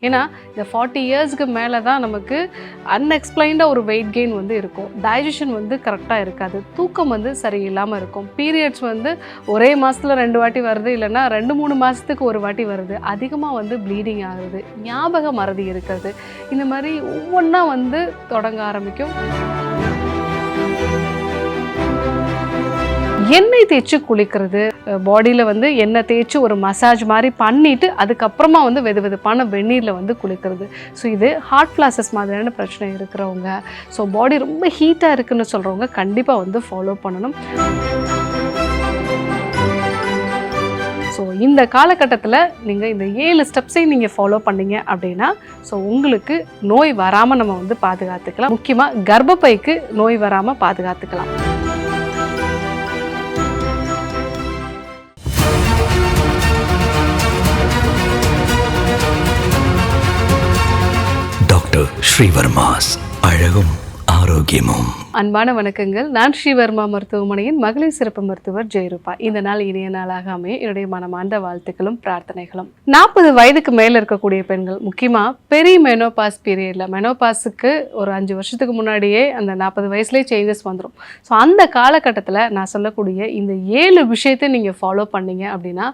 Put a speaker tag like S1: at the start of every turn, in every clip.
S1: ஏன்னா இந்த 40 இயர்ஸ்க்கு மேலே தான் நமக்கு அன்எக்ஸ்பிளைன்டாக ஒரு வெயிட் கெயின் வந்து இருக்கும். டைஜஷன் வந்து கரெக்டாக இருக்காது. தூக்கம் வந்து சரியில்லாமல் இருக்கும். பீரியட்ஸ் வந்து ஒரே மாதத்தில் 2 வாட்டி வருது, இல்லைன்னா 2-3 மாதத்துக்கு ஒரு வாட்டி வருது. அதிகமாக வந்து ப்ளீடிங் ஆகுது, ஞாபக மறதி இருக்கிறது, இந்த மாதிரி ஒவ்வொன்றா வந்து தொடங்க ஆரம்பிக்கும். எண்ணெய் தேய்ச்சி குளிக்கிறது, பாடியில் வந்து எண்ணெய் தேய்ச்சி ஒரு மசாஜ் மாதிரி பண்ணிவிட்டு அதுக்கப்புறமா வந்து வெதுவெதுப்பான வெந்நீரில் வந்து குளிக்கிறது. ஸோ இது ஹார்ட் ஃப்ளாசஸ் மாதிரியான பிரச்சனை இருக்கிறவங்க, ஸோ பாடி ரொம்ப ஹீட்டாக இருக்குன்னு சொல்கிறவங்க கண்டிப்பாக வந்து ஃபாலோ பண்ணணும். ஸோ இந்த காலகட்டத்தில் நீங்கள் இந்த 7 ஸ்டெப்ஸையும் நீங்கள் ஃபாலோ பண்ணீங்க அப்படின்னா ஸோ உங்களுக்கு நோய் வராமல் நம்ம வந்து பாதுகாத்துக்கலாம். முக்கியமாக கர்ப்பப்பைக்கு நோய் வராமல் பாதுகாத்துக்கலாம்.
S2: டாக்டர் ஸ்ரீவர்மாஸ் அழகும் ஆரோக்கியமும்.
S1: அன்பான வணக்கங்கள். நான் ஸ்ரீவர்மா மருத்துவமனையின் மகளிர் சிறப்பு மருத்துவர் ஜெயரூபா. இந்த நாள் இனிய நாளாக அமைய என்னுடைய மனமார்ந்த வாழ்த்துக்களும் பிரார்த்தனைகளும். 40 வயதுக்கு மேலே இருக்கக்கூடிய பெண்கள், முக்கியமாக பெரிய மெனோபாஸ் பீரியடில், மெனோபாஸுக்கு ஒரு 5 வருஷத்துக்கு முன்னாடியே அந்த 40 வயசுலேயே சேஞ்சஸ் வந்துடும். ஸோ அந்த காலகட்டத்தில் நான் சொல்லக்கூடிய இந்த 7 விஷயத்தை நீங்கள் ஃபாலோ பண்ணீங்க அப்படின்னா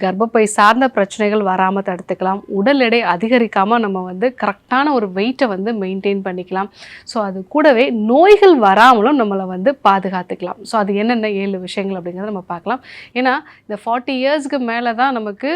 S1: கர்ப்பப்பை சார்ந்த பிரச்சனைகள் வராமல் தடுத்துக்கலாம். உடல் எடை அதிகரிக்காமல் நம்ம வந்து கரெக்டான ஒரு வெயிட்டை வந்து மெயின்டைன் பண்ணிக்கலாம். ஸோ அது கூடவே நோய்கள் வராமலும் நம்மளை வந்து பாதுகாத்துக்கலாம். ஸோ அது என்னென்ன 7 விஷயங்கள் அப்படிங்கிறத நம்ம பார்க்கலாம். ஏன்னா இந்த 40 இயர்ஸ்க்கு மேலே தான் நமக்கு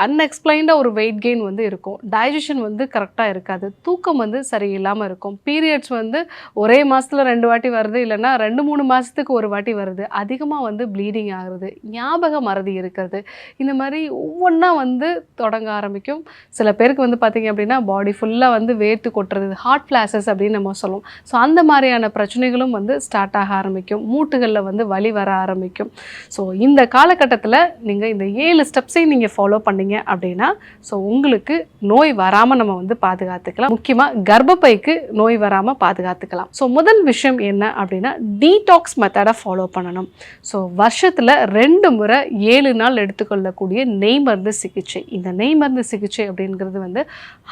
S1: அன்எக்ஸ்பிளைன்டாக ஒரு வெயிட் கெயின் வந்து இருக்கும். டைஜஷன் வந்து கரெக்டாக இருக்காது. தூக்கம் வந்து சரியில்லாமல் இருக்கும். பீரியட்ஸ் வந்து ஒரே மாதத்தில் 2 வாட்டி வருது, இல்லைன்னா 2-3 மாதத்துக்கு ஒரு வாட்டி வருது. அதிகமாக வந்து ப்ளீடிங் ஆகுறது, ஞாபக மறதி இருக்கிறது, இந்த மாதிரி ஒவ்வொன்றா வந்து தொடங்க ஆரம்பிக்கும். சில பேருக்கு வந்து பார்த்திங்க அப்படின்னா பாடி ஃபுல்லாக வந்து வேர்த்து கொட்டுறது, ஹார்ட் ஃப்ளாசஸ் அப்படின்னு நம்ம சொல்லுவோம். ஸோ அந்த மாதிரியான பிரச்சனைகளும் வந்து ஸ்டார்ட் ஆக ஆரம்பிக்கும். மூட்டுகளில் வந்து வலி வர ஆரம்பிக்கும். ஸோ இந்த காலகட்டத்தில் நீங்கள் இந்த 7 ஸ்டெப்ஸையும் நீங்கள் ஃபாலோ பண்ணீங்க அப்படின்னா ஸோ உங்களுக்கு நோய் வராமல் நம்ம வந்து பாதுகாத்துக்கலாம். முக்கியமாக கர்ப்பப்பைக்கு நோய் வராமல் பாதுகாத்துக்கலாம். ஸோ முதல் விஷயம் என்ன அப்படின்னா டீடாக்ஸ் மெத்தடை ஃபாலோ பண்ணணும். ஸோ வருஷத்தில் 2 முறை 7 நாள் எடுத்துக்கொள்ளக்கூடிய நெய் மருந்து சிகிச்சை. இந்த நெய் மருந்து சிகிச்சை அப்படிங்கிறது வந்து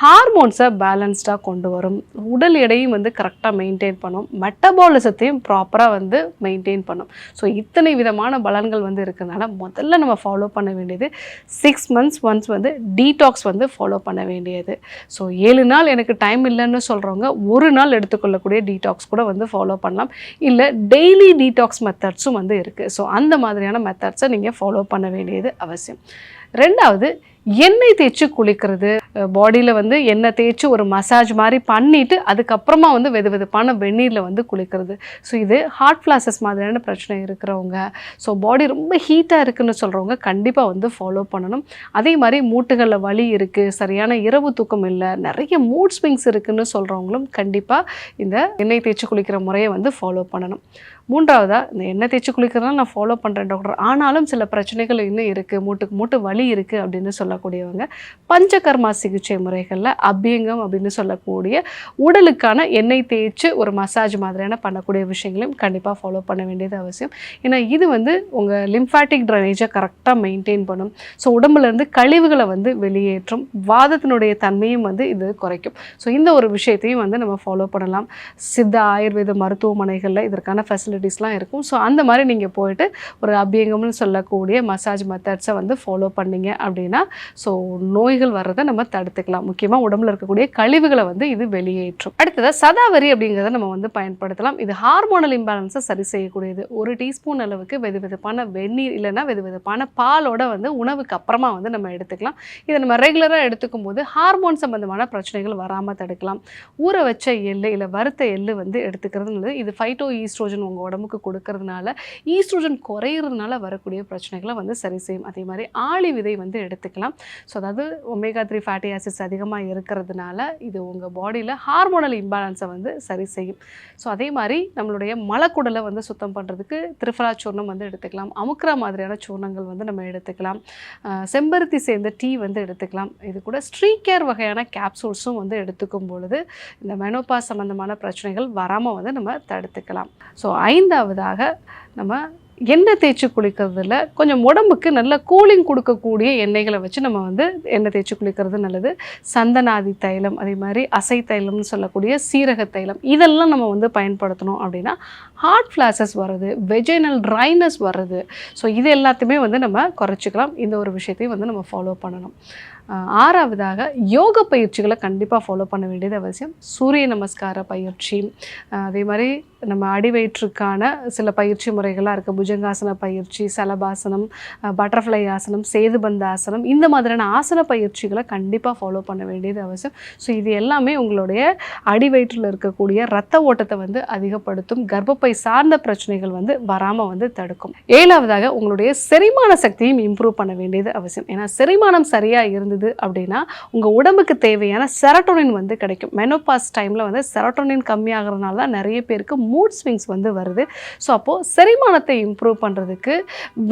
S1: ஹார்மோன்ஸை பேலன்ஸ்டாக கொண்டு வரும். உடல் எடையும் வந்து கரெக்டாக மெயின்டைன் பண்ணும். மெட்டபாலிசத்தையும் ப்ராப்பராக வந்து மெயின்டைன் பண்ணும். ஸோ இத்தனை விதமான பலன்கள் வந்து இருக்கிறதுனால முதல்ல நம்ம ஃபாலோ பண்ண வேண்டியது 6 months ஒன்ஸ் வந்து டீடாக்ஸ் வந்து ஃபாலோ பண்ண வேண்டியது. ஸோ 7 நாள் எனக்கு டைம் இல்லைன்னு சொல்கிறவங்க 1 நாள் எடுத்துக்கொள்ளக்கூடிய டீடாக்ஸ் கூட வந்து ஃபாலோ பண்ணலாம். இல்லை டெய்லி டீடாக்ஸ் மெத்தட்ஸும் வந்து இருக்குது. ஸோ அந்த மாதிரியான மெத்தட்ஸை நீங்கள் ஃபாலோ பண்ண வேண்டியது அவசியம். 2வது எண்ணெய் தேய்ச்சி குளிக்கிறது, பாடியில் வந்து எண்ணெய் தேய்ச்சி ஒரு மசாஜ் மாதிரி பண்ணிவிட்டு அதுக்கப்புறமா வந்து வெதுவெதுப்பான வெந்நீரில் வந்து குளிக்கிறது. ஸோ இது ஹார்ட் ஃப்ளாசஸ் மாதிரியான பிரச்சனை இருக்கிறவங்க, ஸோ பாடி ரொம்ப ஹீட்டாக இருக்குன்னு சொல்கிறவங்க கண்டிப்பாக வந்து ஃபாலோ பண்ணணும். அதே மாதிரி மூட்டுகளில் வலி இருக்குது, சரியான இரவு தூக்கம் இல்லை, நிறைய மூட் ஸ்விங்ஸ் இருக்குதுன்னு சொல்கிறவங்களும் கண்டிப்பாக இந்த எண்ணெய் தேய்ச்சி குளிக்கிற முறையை வந்து ஃபாலோ பண்ணணும். 3வதாக இந்த எண்ணெய் தேய்ச்சி குளிக்கிறதுனால நான் ஃபாலோ பண்ணுறேன் டாக்டர், ஆனாலும் சில பிரச்சனைகள் இன்னும் இருக்குது, மூட்டு வலி இருக்குது அப்படின்னு சொல்லக்கூடியவங்க பஞ்சகர்மா சிகிச்சை முறைகளில் அபியங்கம் அப்படின்னு சொல்லக்கூடிய உடலுக்கான எண்ணெய் தேய்ச்சி ஒரு மசாஜ் மாதிரியான பண்ணக்கூடிய விஷயங்களையும் கண்டிப்பாக ஃபாலோ பண்ண வேண்டியது அவசியம். ஏன்னா இது வந்து உங்கள் லிம்ஃபாட்டிக் ட்ரைனேஜை கரெக்டாக மெயின்டைன் பண்ணும். ஸோ உடம்புலேருந்து கழிவுகளை வந்து வெளியேற்றும். வாதத்தினுடைய தன்மையும் வந்து இது குறைக்கும். ஸோ இந்த ஒரு விஷயத்தையும் வந்து நம்ம ஃபாலோ பண்ணலாம். சித்த ஆயுர்வேத மருத்துவமனைகளில் இதற்கான ஃபெசிலிட்டிஸ்லாம் இருக்கும். ஸோ அந்த மாதிரி நீங்கள் போயிட்டு ஒரு அபியங்கம்னு சொல்லக்கூடிய மசாஜ் மெத்தட்ஸை வந்து ஃபாலோ பண்ணிங்க அப்படின்னா ஸோ நோய்கள் வர்றதை நம்ம தடுத்துக்கலாம். முக்கியமாக உடம்புல இருக்கக்கூடிய கழிவுகளை வந்து இது வெளியேற்றும். அடுத்ததாக சதாவரி அப்படிங்கிறத நம்ம வந்து பயன்படுத்தலாம். இது ஹார்மோனல் இம்பேலன்ஸை சரி செய்யக்கூடியது. 1 டீஸ்பூன் அளவுக்கு வெதுவெதுப்பான வெந்நீர் இல்லைன்னா வெதுவெதுப்பான பாலோட வந்து உணவுக்கு அப்புறமா வந்து நம்ம எடுத்துக்கலாம். இதை நம்ம ரெகுலராக எடுத்துக்கும் போது ஹார்மோன் சம்பந்தமான பிரச்சனைகள் வராமல் தடுக்கலாம். ஊற வச்ச எள்ளு இல்லை வறுத்த எள்ளு வந்து எடுத்துக்கிறது. இது ஃபைட்டோ ஈஸ்ட்ரோஜன் உங்கள் உடம்புக்கு கொடுக்கறதுனால ஈஸ்ட்ரோஜன் குறையிறதுனால வரக்கூடிய பிரச்சனைகளை வந்து சரி செய்யும். அதே மாதிரி ஆளி விதை வந்து எடுத்துக்கலாம். ஸோ அதாவது omega-3 ஃபேட்டி ஆசிட்ஸ் அதிகமாக இருக்கிறதுனால இது உங்கள் பாடியில் ஹார்மோனல் இம்பேலன்ஸை வந்து சரி செய்யும். ஸோ அதே மாதிரி நம்மளுடைய மலக்குடலை வந்து சுத்தம் பண்ணுறதுக்கு திரிஃபலா சூர்ணம் வந்து எடுத்துக்கலாம். அமுக்ரா மாதிரியான சூர்ணங்கள் வந்து நம்ம எடுத்துக்கலாம். செம்பருத்தி சேர்ந்த டீ வந்து எடுத்துக்கலாம். இது கூட ஸ்ட்ரீகேர் வகையான கேப்சூல்ஸும் வந்து எடுத்துக்கும் பொழுது இந்த மெனோபாஸ் சம்மந்தமான பிரச்சனைகள் வராமல் வந்து நம்ம தடுத்துக்கலாம். ஸோ 5வதாக நம்ம எண்ணெய் தேய்ச்சி குளிக்கிறதுல கொஞ்சம் உடம்புக்கு நல்ல கூலிங் கொடுக்கக்கூடிய எண்ணெய்களை வச்சு நம்ம வந்து எண்ணெய் தேய்ச்சி குளிக்கிறது நல்லது. சந்தனாதி தைலம், அதே மாதிரி அசை தைலம்னு சொல்லக்கூடிய சீரக தைலம், இதெல்லாம் நம்ம வந்து பயன்படுத்தணும் அப்படின்னா ஹார்ட் ஃப்ளாஷஸ் வர்றது, வெஜைனல் ட்ரைனஸ் வர்றது, ஸோ இது எல்லாத்தையுமே வந்து நம்ம குறைச்சிக்கலாம். இந்த ஒரு விஷயத்தையும் வந்து நம்ம ஃபாலோ பண்ணணும். 6வதாக யோக பயிற்சிகளை கண்டிப்பாக ஃபாலோ பண்ண வேண்டியது அவசியம். சூரிய நமஸ்கார பயிற்சி, அதே மாதிரி நம்ம அடிவயிற்றுக்கான சில பயிற்சி முறைகளாக இருக்குது. புஜங்காசன பயிற்சி, சலபாசனம், பட்டர்ஃப்ளை ஆசனம், சேதுபந்த ஆசனம், இந்த மாதிரியான ஆசன பயிற்சிகளை கண்டிப்பாக ஃபாலோ பண்ண வேண்டியது அவசியம். ஸோ இது எல்லாமே உங்களுடைய அடிவயிற்றில் இருக்கக்கூடிய இரத்த ஓட்டத்தை வந்து அதிகப்படுத்தும், கர்ப்பப்பை சார்ந்த பிரச்சனைகள் வந்து வராமல் வந்து தடுக்கும். 7வதாக உங்களுடைய செரிமான சக்தியும் இம்ப்ரூவ் பண்ண வேண்டியது அவசியம். ஏன்னா செரிமானம் சரியாக இருந்தது அப்படின்னா உங்கள் உடம்புக்கு தேவையான செரட்டோனின் வந்து கிடைக்கும். மெனோபாஸ் டைமில் வந்து செரட்டோனின் கம்மியாகிறதுனால தான் நிறைய பேருக்கு மூட் ஸ்விங்ஸ் வந்து வருது. ஸோ அப்போது செரிமானத்தை இம்ப்ரூவ் பண்ணுறதுக்கு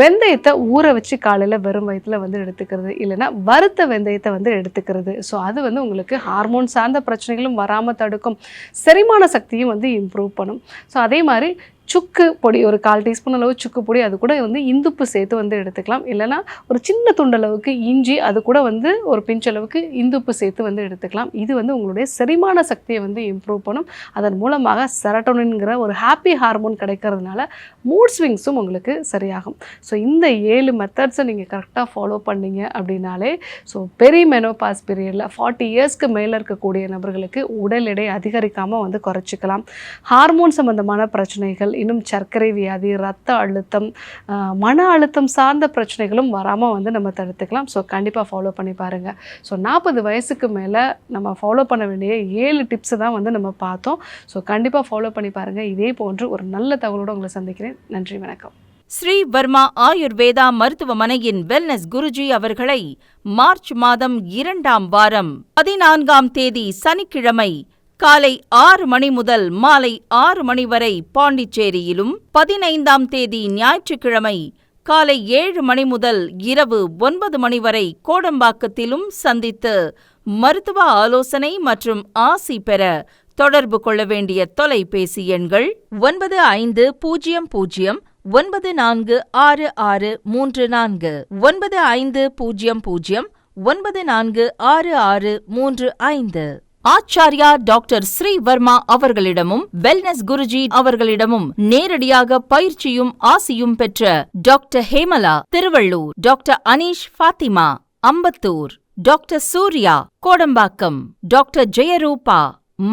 S1: வெந்தயத்தை ஊற வச்சு காலையில் வெறும் வயிற்றில் வந்து எடுத்துக்கிறது, இல்லைன்னா வறுத்த வெந்தயத்தை வந்து எடுத்துக்கிறது. ஸோ அது வந்து உங்களுக்கு ஹார்மோன் சார்ந்த பிரச்சனைகளும் வராமல் தடுக்கும், செரிமான சக்தியும் வந்து இம்ப்ரூவ் பண்ணும். ஸோ அதே மாதிரி சுக்கு பொடி, ஒரு 1/4 டீஸ்பூன் அளவு சுக்கு பொடி, அது கூட வந்து இந்துப்பு சேர்த்து வந்து எடுத்துக்கலாம். இல்லைனா ஒரு சின்ன துண்டளவுக்கு இஞ்சி, அது கூட வந்து ஒரு பிஞ்சளவுக்கு இந்துப்பு சேர்த்து வந்து எடுத்துக்கலாம். இது வந்து உங்களுடைய செரிமான சக்தியை வந்து இம்ப்ரூவ் பண்ணும். அதன் மூலமாக செரட்டோனின்கிற ஒரு ஹாப்பி ஹார்மோன் கிடைக்கிறதுனால மூட் ஸ்விங்ஸும் உங்களுக்கு சரியாகும். ஸோ இந்த 7 மெத்தட்ஸை நீங்கள் கரெக்டாக ஃபாலோ பண்ணீங்க அப்படின்னாலே ஸோ பெரிய மெனோபாஸ் பீரியடில் 40 இயர்ஸ்க்கு மேலே இருக்கக்கூடிய நபர்களுக்கு உடல் எடை அதிகரிக்காமல் வந்து குறைச்சிக்கலாம். ஹார்மோன் சம்பந்தமான பிரச்சனைகள், இன்னும் சர்க்கரை வியாதி, இரத்த அழுத்தம், மன அழுத்தம் சார்ந்த பிரச்சனைகளும் வராமல் வந்து நம்ம தடுத்துக்கலாம். ஸோ கண்டிப்பாக ஃபாலோ பண்ணி பாருங்கள். ஸோ 40 வயசுக்கு மேலே நம்ம ஃபாலோ பண்ண வேண்டிய 7 டிப்ஸை தான் வந்து நம்ம பார்த்தோம். ஸோ கண்டிப்பாக ஃபாலோ பண்ணி பாருங்கள். இதே போன்று ஒரு நல்ல தகவலோடு உங்களை சந்திக்கிறேன். நன்றி, வணக்கம்.
S3: ஸ்ரீ வர்மா ஆயுர்வேதா மருத்துவமனையின் வெல்னஸ் குருஜி அவர்களை மார்ச் மாதம் 2ஆம் வாரம் 14ஆம் தேதி சனிக்கிழமை காலை 6 மணி முதல் மாலை 6 மணி வரை பாண்டிச்சேரியிலும், 15ஆம் தேதி ஞாயிற்றுக்கிழமை காலை 7 மணி முதல் இரவு 9 மணி வரை கோடம்பாக்கத்திலும் சந்தித்து மருத்துவ ஆலோசனை மற்றும் ஆசி பெற தொடர்பு கொள்ள வேண்டிய தொலைபேசி எண்கள் 9500 946634 9500 946635. ஆச்சார்யா டாக்டர் ஸ்ரீ வர்மா அவர்களிடமும் வெல்னஸ் குருஜி அவர்களிடமும் நேரடியாக பயிற்சியும் ஆசியும் பெற்ற doctor Hemala Tiruvallur, doctor Aneesh Fathima Ambattur, doctor Surya Kodambakkam, doctor Jeyarupa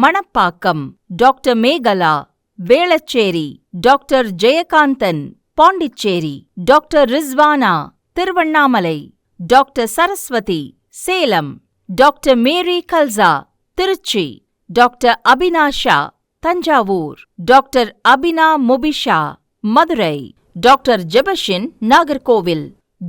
S3: Manapakkam, doctor Megala Velachery, doctor Jayakanthan Pondicherry, doctor Rizwana Tiruvannamalai, doctor Saraswathi Salem, doctor Mary Kalsa Trichy, doctor Abinasha Thanjavur, doctor Abina Mubisha Madurai, doctor Jebashin Nagercoil,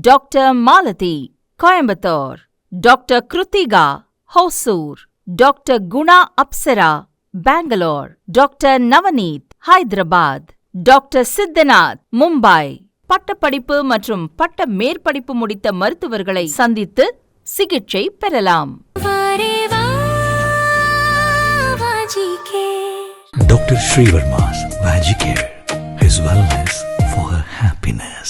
S3: doctor Malathi Coimbatore, doctor Kiruthika Hosur, doctor Guna Apsara Bangalore, doctor Navneeth Hyderabad, doctor Siddhanath Mumbai. பட்டப்படிப்பு மற்றும் பட்ட மேற்படிப்பு முடித்த மருத்துவர்களை சந்தித்து சிகிச்சை பெறலாம்.
S2: Dr. Srivarma's Vajicare, his wellness for her happiness.